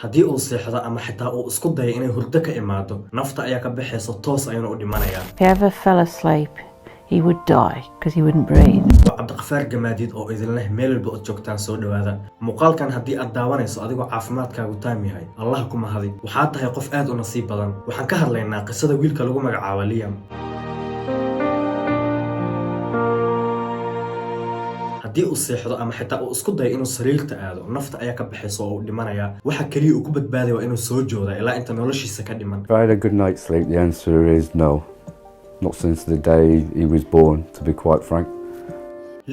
haddii uu seexdo ama xitaa uu isku dayo inay hurdo ka imaado nafta ayaa ka baxayso toos ayuuna u dhimanayaa. If he ever fell asleep, he would die because he wouldn't breathe. waa Cabdiqafaar Gamaadiid oo idin leh meel walba oo joogtaan soo dhawaada. muuqaalkan haddii aad daawanayso adigoo caafimaadkaagu taam yahay allah ku mahadi, waxaad tahay qof aad u nasiib badan. waxaan ka hadlaynaa qisada wiilka lagu magacaabo Liam. haddii uu seexdo ama xitaa uu isku dayo inuu sariirta aado nafta ayaa ka baxayso oo uu dhimanayaa. waxa kaliya uu ku badbaadaya waa inuu soo jooda ilaa inta noloshiisa ka dhiman. If I had a good night's sleep, the answer is no. Not since the day he was born, to be quite frank.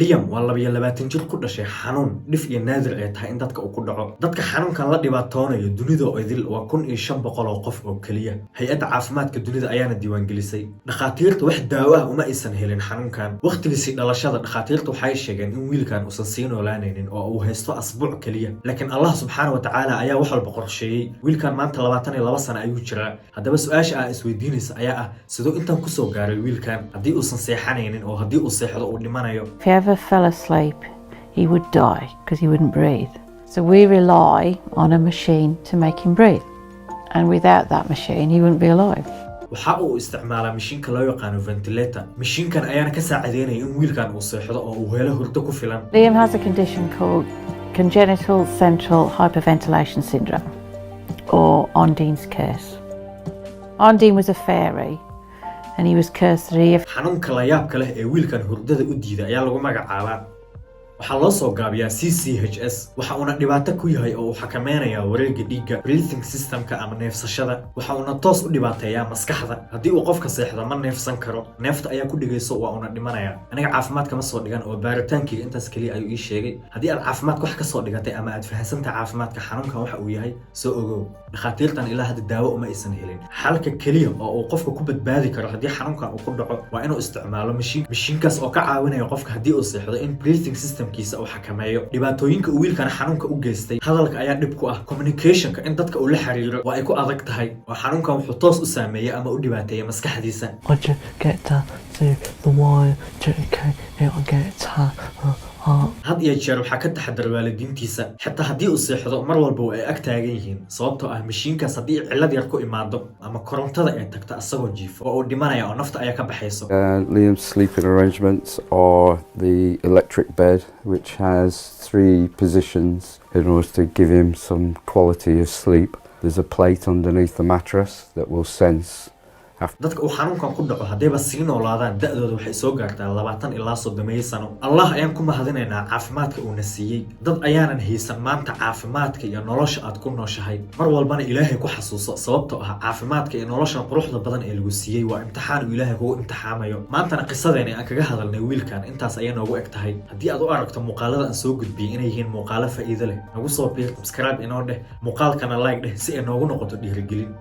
Liam waa 22 jir ku dhashay xanuun dhif iyo naadir ay tahay in dadka uu ku dhaco. dadka xanuunkan la dhibaatoonayo dunida oo idil waa 1500 oo qof oo kaliya. hay'adda caafimaadka dunida ayaana diiwaan gelisay. dhakhaatiirtu wax daawo ah uma aysan helin xanuunkan. waqtigiisii dhalashada dhakhaatiirtu waxay sheegeen in wiilkan uusan sii noolaanaynin oo uu haysto asbuuc kaliya. laakiin Allah subxaanahu wa ta'aala ayaa wax walba qorsheeyay. wiilkan maanta 22 sano ayuu jiraa. haddaba su'aasha aad isweydiinaysa ayaa ah sidoo intan ku soo gaaray wiilkan haddii uusan seexanaynin oo haddii uu seexdo uu dhimanayo. If he ever fell asleep, he would die because he wouldn't breathe. So we rely on a machine to make him breathe. And without that machine, he wouldn't be alive. waxa uu isticmaalaa mishiinka loo yaqaano ventilator. mishiinkan ayaana ka saacideynaya in wiilkan uu seexdo oo uu helo hurdo ku filan. Liam has a condition called congenital central hyperventilation syndrome, or Ondine's curse. Ondine was a fairy, and he was cursed that he xanuunka la yaabka leh ee wiilkan hurdada u diiday ayaa lagu magacaabaa. waxaa loo soo gaabiyaa CCHS. waxa uuna dhibaato ku yahay oo uu xakameynayaa wareegga dhiigga, breathing systemka ama neefsashada. waxa uuna toos u dhibaateeyaa maskaxda. haddii uu qofka seexdo ma neefsan karo, neefta ayaa ku dhigayso waa uuna dhimanayaa. aniga caafimaadka ma soo dhigan oo baaritaankayga intaas kaliya ayuu ii sheegay. haddii aad caafimaadka wax ka soo dhigatay ama aad fahansantahay caafimaadka xanuunkan waxa uu yahay soo ogow. dhakhaatiirtan ilaa hadda daawo uma aysan helin. xalka kaliya oo uu qofka ku badbaadi karo haddii xanuunkan uu ku dhaco waa inuu isticmaalo mishiinkaas oo ka caawinaya qofka haddii uu seexdo in breathing systemkiisa uu xakameeyo. dhibaatooyinka uu wiilkan xanuunka u geystay hadalka ayaa dhib ku ah. communicationka in dadka uu la xiriiro waa ay ku adag tahay oo xanuunkan wuxuu toos u saameeyay ama u dhibaateeyay maskaxdiisa. I just get to the wire, I get to had iyo jeer waxaa ka taxadar waalidiintiisa xitaa haddii uu seexdo mar walba ay ag taagan yihiin sababtoo ah mishiinkaas haddii cillad yar ku imaado ama korontada ay tagto asagoo jiifo oo uu dhimanaya oo nafta ayaa ka baxayso. Liam's sleeping arrangements are the electric bed, which has 3 positions in order to give him some quality of sleep. There's a plate underneath the mattress that will sense dadka uu xanuunkan ku dhaco haddayba sii noolaadaan da'dooda waxay soo gaartaa 20 ilaa 30 sano. allah ayaan ku mahadinaynaa caafimaadka uuna siiyey. dad ayaanan haysan maanta caafimaadka iyo nolosha aad ku nooshahay. mar walbana ilaahay ku xasuuso sababtoo ah caafimaadka iyo nolosha quruxda badan ee lagu siiyey waa imtixaan uu ilaahay kugu imtixaamayo. maantana qisadeena aan kaga hadalnay wiilkan intaas ayaa noogu eg tahay. haddii aad u aragto muuqaalada aan soo gudbiyey inay yihiin muuqaalo faa'iido leh nagu soo biir, subscribe inoo dheh, muuqaalkana like dheh si ay noogu noqoto dhiirigelin.